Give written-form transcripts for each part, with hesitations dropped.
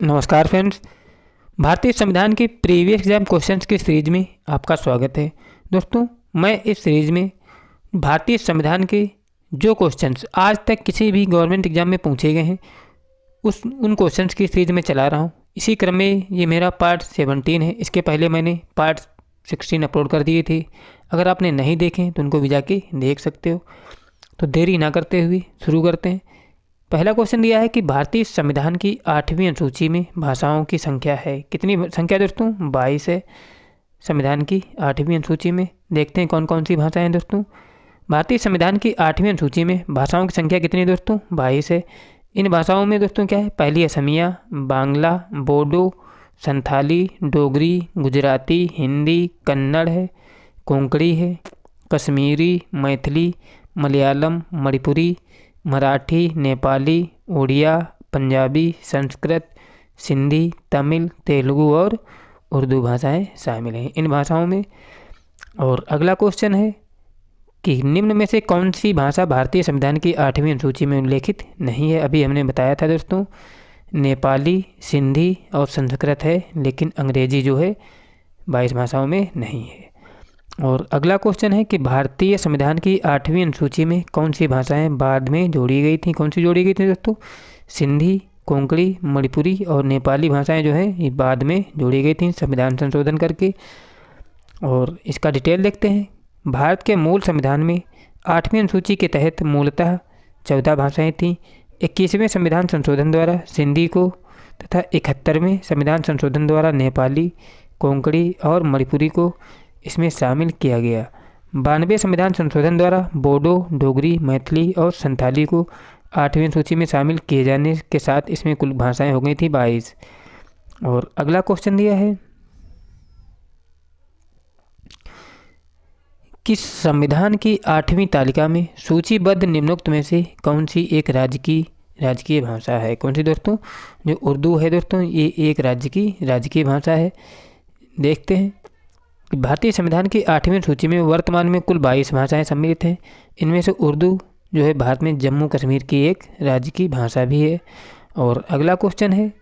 नमस्कार फ्रेंड्स। भारतीय संविधान की प्रीवियस एग्जाम क्वेश्चंस की सीरीज में आपका स्वागत है। दोस्तों, मैं इस सीरीज में भारतीय संविधान के जो क्वेश्चंस आज तक किसी भी गवर्नमेंट एग्जाम में पूछे गए हैं उन क्वेश्चंस की सीरीज में चला रहा हूं। इसी क्रम में ये मेरा पार्ट 17 है। इसके पहले मैंने पार्ट 16 अपलोड कर दिए थे। अगर आपने नहीं देखे तो उनको भी जाके देख सकते हो। तो देरी ना करते हुए शुरू करते हैं। पहला क्वेश्चन दिया है कि भारतीय संविधान की 8वीं अनुसूची में भाषाओं की संख्या है। कितनी संख्या दोस्तों? 22 है। संविधान की 8वीं अनुसूची में देखते हैं कौन कौन सी भाषाएं हैं दोस्तों। भारतीय संविधान की 8वीं अनुसूची में भाषाओं की संख्या कितनी है दोस्तों? 22 है। इन भाषाओं में दोस्तों क्या है? पहली असमिया, बांग्ला, बोडो, संथाली, डोगरी, गुजराती, हिंदी, कन्नड़ है, कोंकणी है, कश्मीरी, मैथिली, मलयालम, मणिपुरी, मराठी, नेपाली, उड़िया, पंजाबी, संस्कृत, सिंधी, तमिल, तेलुगु और उर्दू भाषाएं शामिल हैं इन भाषाओं में। और अगला क्वेश्चन है कि निम्न में से कौन सी भाषा भारतीय संविधान की 8वीं अनुसूची में उल्लेखित नहीं है? अभी हमने बताया था दोस्तों, नेपाली, सिंधी और संस्कृत है, लेकिन अंग्रेजी जो है 22 भाषाओं में नहीं है। और अगला क्वेश्चन है कि भारतीय संविधान की 8वीं अनुसूची में कौन सी भाषाएं बाद में जोड़ी गई थी? कौन सी जोड़ी गई थी दोस्तों? सिंधी, कोंकणी, मणिपुरी और नेपाली भाषाएं जो हैं ये बाद में जोड़ी गई थी संविधान संशोधन करके। और इसका डिटेल देखते हैं। भारत के मूल संविधान में 8वीं अनुसूची के तहत मूलतः 14 भाषाएँ थीं। 21वें संविधान संशोधन द्वारा सिंधी को तथा 71वें संविधान संशोधन द्वारा नेपाली, कोंकणी और मणिपुरी को इसमें शामिल किया गया। 92वें संविधान संशोधन द्वारा बोडो, डोगरी, मैथिली और संथाली को 8वीं सूची में शामिल किए जाने के साथ इसमें कुल भाषाएं हो गई थी 22। और अगला क्वेश्चन दिया है कि संविधान की 8वीं तालिका में सूचीबद्ध निम्नोक्त में से कौन सी एक राजकीय भाषा है? कौन सी दोस्तों? जो उर्दू है दोस्तों, ये एक राज्य की राजकीय भाषा है। देखते हैं। भारतीय संविधान की 8वीं सूची में वर्तमान में कुल 22 भाषाएं सम्मिलित हैं। इनमें से उर्दू जो है भारत में जम्मू कश्मीर की एक राज्य की भाषा भी है। और अगला क्वेश्चन है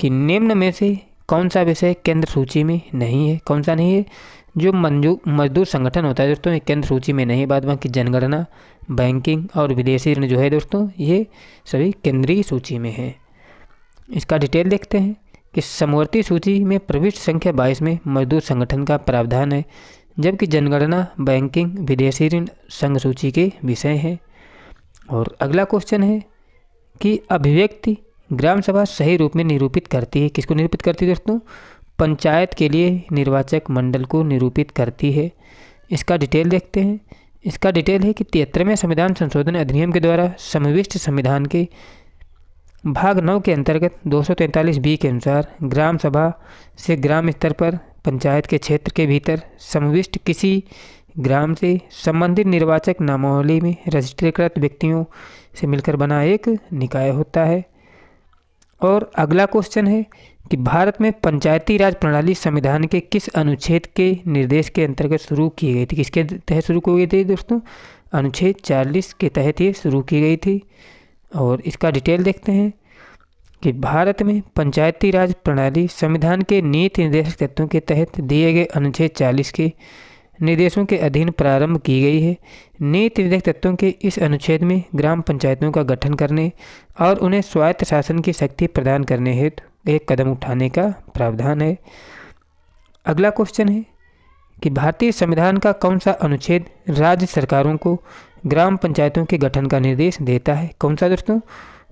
कि निम्न में से कौन सा विषय केंद्र सूची में नहीं है? कौन सा नहीं है? जो मजदूर संगठन होता है दोस्तों, ये केंद्र सूची में नहीं। बाद बाकी जनगणना, बैंकिंग और विदेशी ऋण जो है दोस्तों, ये सभी केंद्रीय सूची में है। इसका डिटेल देखते हैं कि समवर्ती सूची में प्रविष्ट संख्या 22 में मजदूर संगठन का प्रावधान है, जबकि जनगणना, बैंकिंग, विदेशी ऋण संघ सूची के विषय हैं। और अगला क्वेश्चन है कि अभिव्यक्ति ग्राम सभा सही रूप में निरूपित करती है। किसको निरूपित करती है दोस्तों? पंचायत के लिए निर्वाचक मंडल को निरूपित करती है। इसका डिटेल देखते हैं। इसका डिटेल है कि 73वें संविधान संशोधन अधिनियम के द्वारा समाविष्ट संविधान के भाग 9 के अंतर्गत 243(b) के अनुसार ग्राम सभा से ग्राम स्तर पर पंचायत के क्षेत्र के भीतर समाविष्ट किसी ग्राम से संबंधित निर्वाचक नामावली में रजिस्ट्रीकृत व्यक्तियों से मिलकर बना एक निकाय होता है। और अगला क्वेश्चन है कि भारत में पंचायती राज प्रणाली संविधान के किस अनुच्छेद के निर्देश के अंतर्गत शुरू की गई थी? किसके तहत शुरू की गई थी दोस्तों? अनुच्छेद 40 के तहत ये शुरू की गई थी। और इसका डिटेल देखते हैं कि भारत में पंचायती राज प्रणाली संविधान के नीति निर्देशक तत्वों के तहत दिए गए अनुच्छेद 40 के निर्देशों के अधीन प्रारंभ की गई है। नीति निर्देशक तत्वों के इस अनुच्छेद में ग्राम पंचायतों का गठन करने और उन्हें स्वायत्त शासन की शक्ति प्रदान करने हेतु एक कदम उठाने का प्रावधान है। अगला क्वेश्चन है कि भारतीय संविधान का कौन सा अनुच्छेद राज्य सरकारों को ग्राम पंचायतों के गठन का निर्देश देता है? कौन सा दोस्तों?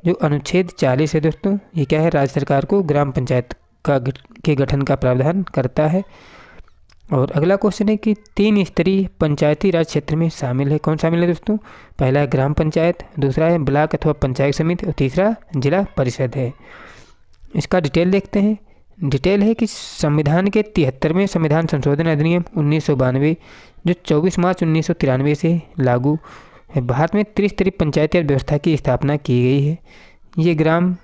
जो अनुच्छेद 40 है दोस्तों, ये क्या है? राज्य सरकार को ग्राम पंचायत के गठन का प्रावधान करता है। और अगला क्वेश्चन है कि 3 स्तरीय पंचायती राज क्षेत्र में शामिल है। कौन शामिल है दोस्तों? पहला है ग्राम पंचायत, दूसरा है ब्लॉक अथवा पंचायत समिति और तीसरा जिला परिषद है। इसका डिटेल देखते हैं। डिटेल है कि संविधान के 73वें संविधान संशोधन अधिनियम 1992 जो 24 मार्च 1993 से लागू है, भारत में त्रिस्तरीय पंचायती राज व्यवस्था की स्थापना की गई है। ये ग्राम,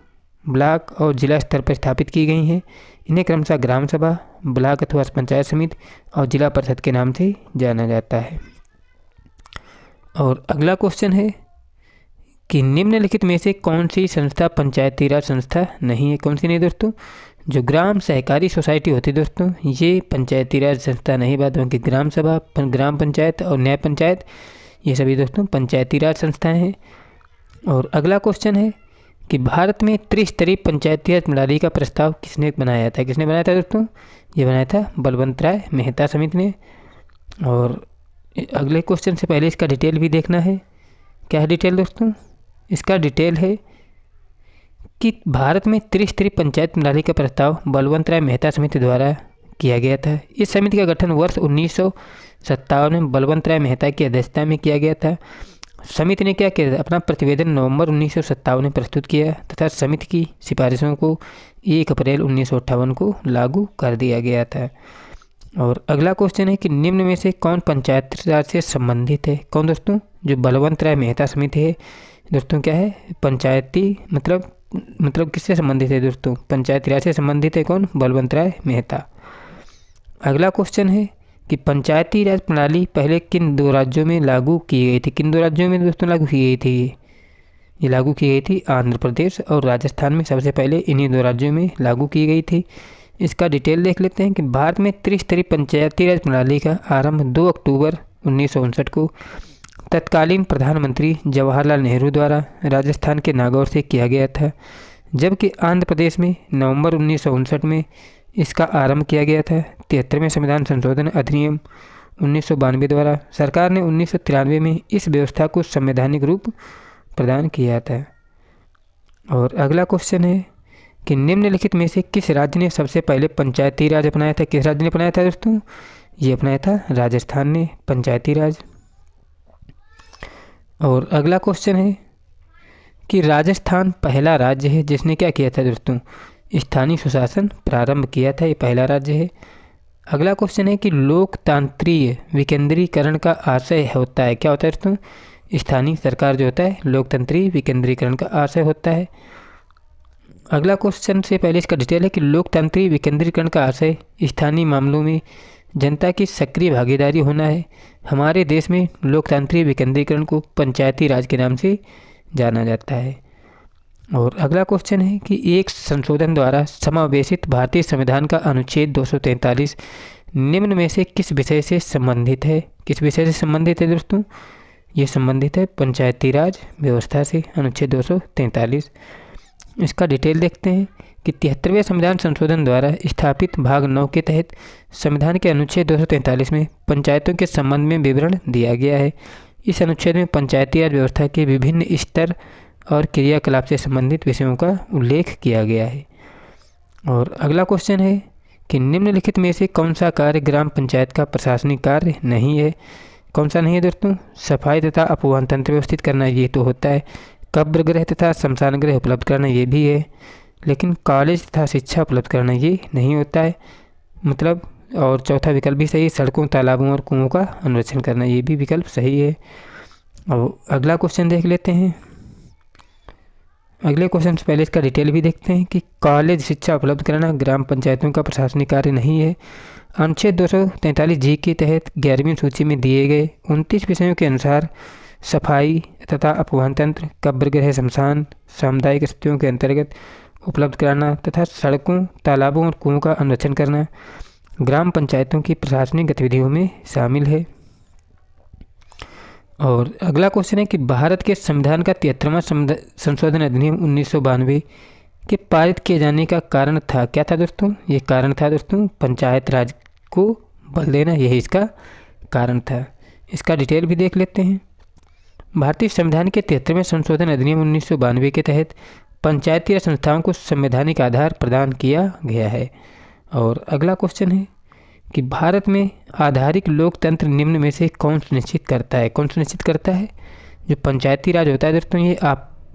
ब्लॉक और जिला स्तर पर स्थापित की गई हैं। इन्हें क्रमशः ग्राम सभा, ब्लॉक अथवा पंचायत समिति और जिला परिषद के नाम से जाना जाता है। और अगला क्वेश्चन है कि निम्नलिखित में से कौन सी संस्था पंचायती राज संस्था नहीं है? कौन सी नहीं दोस्तों? जो ग्राम सहकारी सोसाइटी होती है दोस्तों, ये पंचायती राज संस्था नहीं, बात बाकी ग्राम सभा, ग्राम पंचायत और न्याय पंचायत, ये सभी दोस्तों पंचायती राज संस्थाएं हैं। और अगला क्वेश्चन है कि भारत में त्रिस्तरीय पंचायती राज प्रणाली का प्रस्ताव किसने बनाया था? किसने बनाया था दोस्तों? ये बनाया था बलवंत राय मेहता समिति ने। और अगले क्वेश्चन से पहले इसका डिटेल भी देखना है। क्या है डिटेल दोस्तों? इसका डिटेल है कि भारत में त्रिस्तरीय पंचायत प्रणाली का प्रस्ताव बलवंत राय मेहता समिति द्वारा किया गया था। इस समिति का गठन वर्ष 1957 में बलवंत राय मेहता की अध्यक्षता में किया गया था। समिति ने क्या किया? अपना प्रतिवेदन नवंबर 1957 में प्रस्तुत किया तथा समिति की सिफारिशों को 1 अप्रैल 1958 को लागू कर दिया गया था। और अगला क्वेश्चन है कि निम्न में से कौन पंचायत राज से संबंधित है? कौन दोस्तों? जो बलवंत राय मेहता समिति है दोस्तों, क्या है? पंचायती मतलब किससे संबंधित है दोस्तों? पंचायती राज से संबंधित है। कौन? बलवंत राय मेहता। अगला क्वेश्चन है कि पंचायती राज प्रणाली पहले किन 2 राज्यों में लागू की गई थी? किन 2 राज्यों में दोस्तों लागू की गई थी? ये लागू की गई थी आंध्र प्रदेश और राजस्थान में, सबसे पहले इन्हीं 2 राज्यों में लागू की गई थी। इसका डिटेल देख लेते हैं कि भारत में त्रिस्तरीय पंचायती राज प्रणाली का आरंभ 2 अक्टूबर 1959 को तत्कालीन प्रधानमंत्री जवाहरलाल नेहरू द्वारा राजस्थान के नागौर से किया गया था, जबकि आंध्र प्रदेश में नवंबर 1959 में इसका आरंभ किया गया था। 73वें संविधान संशोधन अधिनियम 1992 द्वारा सरकार ने 1993 में इस व्यवस्था को संवैधानिक रूप प्रदान किया था। और अगला क्वेश्चन है कि निम्नलिखित में से किस राज्य ने सबसे पहले पंचायती राज अपनाया था? किस राज्य ने अपनाया था दोस्तों? ये अपनाया था राजस्थान ने पंचायती राज। और अगला क्वेश्चन है कि राजस्थान पहला राज्य है जिसने क्या किया था दोस्तों? स्थानीय सुशासन प्रारंभ किया था। ये पहला राज्य है। अगला क्वेश्चन है कि लोकतांत्रिक विकेंद्रीकरण का आशय होता है। क्या होता है दोस्तों? स्थानीय सरकार जो होता है लोकतंत्रीय विकेंद्रीकरण का आशय होता है। अगला क्वेश्चन से पहले इसका डिटेल है कि लोकतांत्रिक विकेंद्रीकरण का आशय स्थानीय मामलों में जनता की सक्रिय भागीदारी होना है। हमारे देश में लोकतांत्रिक विकेंद्रीकरण को पंचायती राज के नाम से जाना जाता है। और अगला क्वेश्चन है कि एक संशोधन द्वारा समावेशित भारतीय संविधान का अनुच्छेद 243 निम्न में से किस विषय से संबंधित है? किस विषय से संबंधित है दोस्तों? ये संबंधित है पंचायती राज व्यवस्था से, अनुच्छेद 243। इसका डिटेल देखते हैं कि 73वें संविधान संशोधन द्वारा स्थापित भाग 9 के तहत संविधान के अनुच्छेद 243 में पंचायतों के संबंध में विवरण दिया गया है। इस अनुच्छेद में पंचायती राज व्यवस्था के विभिन्न स्तर और क्रियाकलाप से संबंधित विषयों का उल्लेख किया गया है। और अगला क्वेश्चन है कि निम्नलिखित में से कौन सा कार्य ग्राम पंचायत का प्रशासनिक कार्य नहीं है? कौन सा नहीं है दोस्तों? सफाई तथा अपवाहन तंत्र व्यवस्थित करना ये तो होता है। कब्र गृह तथा शमशान गृह उपलब्ध करना ये भी है, लेकिन कॉलेज तथा शिक्षा उपलब्ध करना ये नहीं होता है मतलब। और चौथा विकल्प भी सही है, सड़कों तालाबों और कुओं का अनुरक्षण करना ये भी विकल्प सही है। और अगला क्वेश्चन देख लेते हैं। अगले क्वेश्चन से पहले इसका डिटेल भी देखते हैं कि कॉलेज शिक्षा उपलब्ध कराना ग्राम पंचायतों का प्रशासनिक कार्य नहीं है। अनुच्छेद 243 जी के तहत 11वीं सूची में दिए गए 29 विषयों के अनुसार सफाई तथा अपवाहन तंत्र, कब्र गृह, शमशान, सामुदायिक स्थितियों के अंतर्गत उपलब्ध कराना तथा सड़कों तालाबों और कुओं का अनुरक्षण करना ग्राम पंचायतों की प्रशासनिक गतिविधियों में शामिल है। और अगला क्वेश्चन है कि भारत के संविधान का 73वां संशोधन अधिनियम 1992 के पारित किए जाने का कारण था। क्या था दोस्तों? ये कारण था दोस्तों पंचायत राज को बल देना, यही इसका कारण था। इसका डिटेल भी देख लेते हैं। भारतीय संविधान के 73वें संशोधन अधिनियम 1992 के तहत पंचायती राज संस्थाओं को संवैधानिक आधार प्रदान किया गया है। और अगला क्वेश्चन है कि भारत में आधारिक लोकतंत्र निम्न में से कौन सुनिश्चित करता है? कौन सुनिश्चित करता है? जो पंचायती राज होता है दोस्तों, ये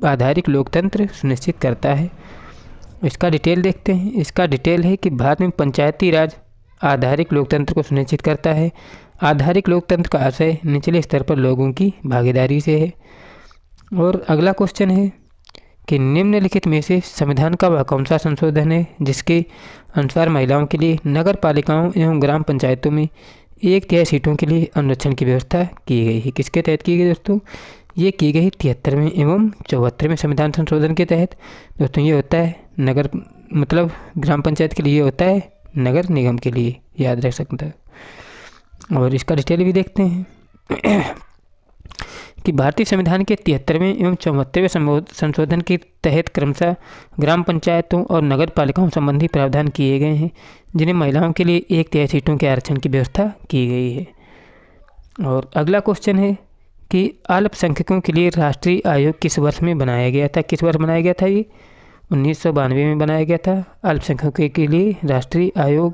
आधारिक लोकतंत्र सुनिश्चित करता है। इसका डिटेल देखते हैं। इसका डिटेल है कि भारत में पंचायती राज आधारिक लोकतंत्र को सुनिश्चित करता है। आधारिक लोकतंत्र का आशय निचले स्तर पर लोगों की भागीदारी से है। और अगला क्वेश्चन है कि निम्नलिखित में से संविधान का वह कौन सा संशोधन है जिसके अनुसार महिलाओं के लिए नगर पालिकाओं एवं ग्राम पंचायतों में 1/3 सीटों के लिए आरक्षण की व्यवस्था की गई है? किसके तहत की गई दोस्तों? ये की गई 73वें एवं 74वें संविधान संशोधन के तहत। दोस्तों ये होता है नगर, मतलब ग्राम पंचायत के लिए होता है, नगर निगम के लिए, याद रख सकते हैं। और इसका डिटेल भी देखते हैं कि भारतीय संविधान के 73वें एवं 74वें संशोधन के तहत क्रमशः ग्राम पंचायतों और नगर पालिकाओं संबंधी प्रावधान किए गए हैं, जिन्हें महिलाओं के लिए 1/3 सीटों के आरक्षण की व्यवस्था की गई है। और अगला क्वेश्चन है कि अल्पसंख्यकों के लिए राष्ट्रीय आयोग किस वर्ष में बनाया गया था? किस वर्ष बनाया गया था? ये 1992 में बनाया गया था, अल्पसंख्यकों के लिए राष्ट्रीय आयोग।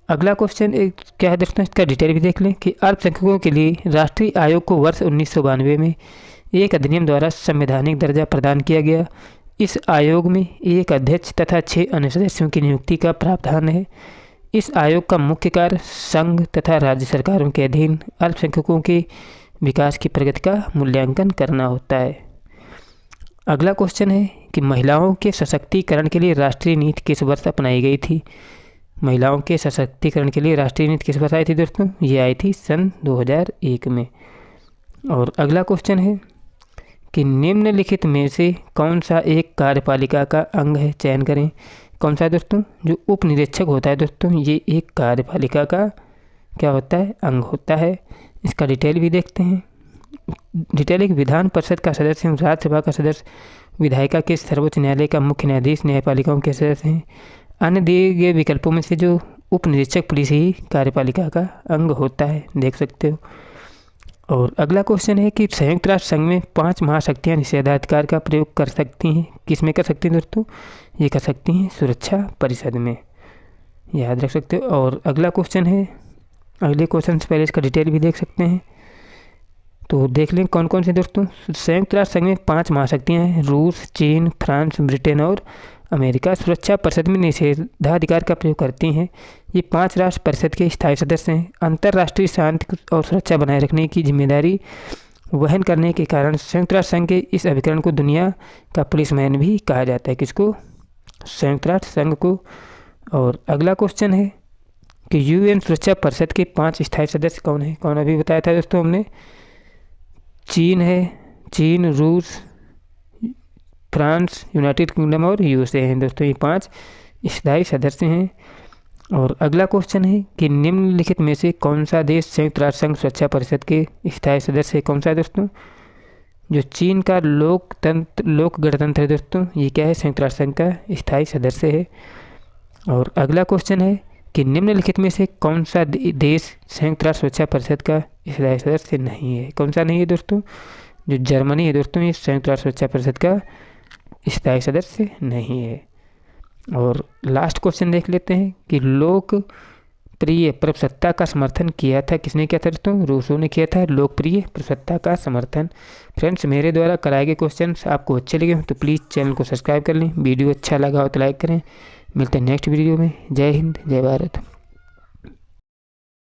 अगला क्वेश्चन क्या है दोस्तों, इसका डिटेल भी देख लें कि अल्पसंख्यकों के लिए राष्ट्रीय आयोग को वर्ष 1992 में एक अधिनियम द्वारा संवैधानिक दर्जा प्रदान किया गया। इस आयोग में एक अध्यक्ष तथा 6 अन्य सदस्यों की नियुक्ति का प्रावधान है। इस आयोग का मुख्य कार्य संघ तथा राज्य सरकारों के अधीन अल्पसंख्यकों के विकास की प्रगति का मूल्यांकन करना होता है। अगला क्वेश्चन है कि महिलाओं के सशक्तिकरण के लिए राष्ट्रीय नीति किस वर्ष अपनाई गई थी? महिलाओं के सशक्तिकरण के लिए राष्ट्रीय नीति किस वर्ष आई थी दोस्तों? ये आई थी सन 2001 में। और अगला क्वेश्चन है कि निम्नलिखित में से कौन सा एक कार्यपालिका का अंग है? चयन करें। कौन सा है दोस्तों? जो उप निरीक्षक होता है दोस्तों, ये एक कार्यपालिका का क्या होता है? अंग होता है। इसका डिटेल भी देखते हैं। डिटेल एक विधान परिषद का सदस्य, राज्यसभा का सदस्य, विधायिका के सर्वोच्च न्यायालय का मुख्य न्यायाधीश, न्यायपालिकाओं के सदस्य हैं। अन्य दिए गए विकल्पों में से जो उप निरीक्षक पुलिस ही कार्यपालिका का अंग होता है, देख सकते हो। और अगला क्वेश्चन है कि संयुक्त राष्ट्र संघ में 5 महाशक्तियाँ निषेधाधिकार का प्रयोग कर सकती हैं। किस में कर सकती हैं दोस्तों? ये कर सकती हैं सुरक्षा परिषद में, याद रख सकते हो। और अगला क्वेश्चन है, अगले क्वेश्चन से पहले इसका डिटेल भी देख सकते हैं, तो देख लें कौन कौन से दोस्तों। संयुक्त राष्ट्र संघ में 5 महाशक्तियाँ हैं, रूस, चीन, फ्रांस, ब्रिटेन और अमेरिका सुरक्षा परिषद में निषेधाधिकार का प्रयोग करती हैं। ये 5 राष्ट्र परिषद के स्थायी सदस्य हैं। अंतर्राष्ट्रीय शांति और सुरक्षा बनाए रखने की जिम्मेदारी वहन करने के कारण संयुक्त राष्ट्र संघ के इस अभिकरण को दुनिया का पुलिसमैन भी कहा जाता है। किसको? संयुक्त राष्ट्र संघ को। और अगला क्वेश्चन है कि यूएन सुरक्षा परिषद के 5 स्थायी सदस्य कौन है? कौन अभी बताया था दोस्तों हमने? चीन है, चीन, रूस, फ्रांस, यूनाइटेड किंगडम और यूएसए हैं दोस्तों, ये 5 स्थायी सदस्य हैं। और अगला क्वेश्चन है कि निम्नलिखित में से कौन सा देश संयुक्त राष्ट्र संघ सुरक्षा परिषद के स्थायी सदस्य है? कौन सा है दोस्तों? जो चीन का लोक गणतंत्र है दोस्तों, ये क्या है? संयुक्त राष्ट्र संघ का स्थायी सदस्य है। और अगला क्वेश्चन है कि निम्नलिखित में से कौन सा देश संयुक्त राष्ट्र सुरक्षा परिषद का स्थायी सदस्य नहीं है? कौन सा नहीं है दोस्तों? जो जर्मनी है दोस्तों, ये संयुक्त राष्ट्र सुरक्षा परिषद का स्थायी सदस्य नहीं है। और लास्ट क्वेश्चन देख लेते हैं कि लोकप्रिय प्रभुसत्ता का समर्थन किया था, किसने किया था दोस्तों? रूसों ने किया था लोकप्रिय प्रभुसत्ता का समर्थन। फ्रेंड्स, मेरे द्वारा कराए गए क्वेश्चंस आपको अच्छे लगे तो प्लीज़ चैनल को सब्सक्राइब कर लें। वीडियो अच्छा लगा हो तो लाइक करें। मिलते हैं नेक्स्ट वीडियो में। जय हिंद, जय भारत।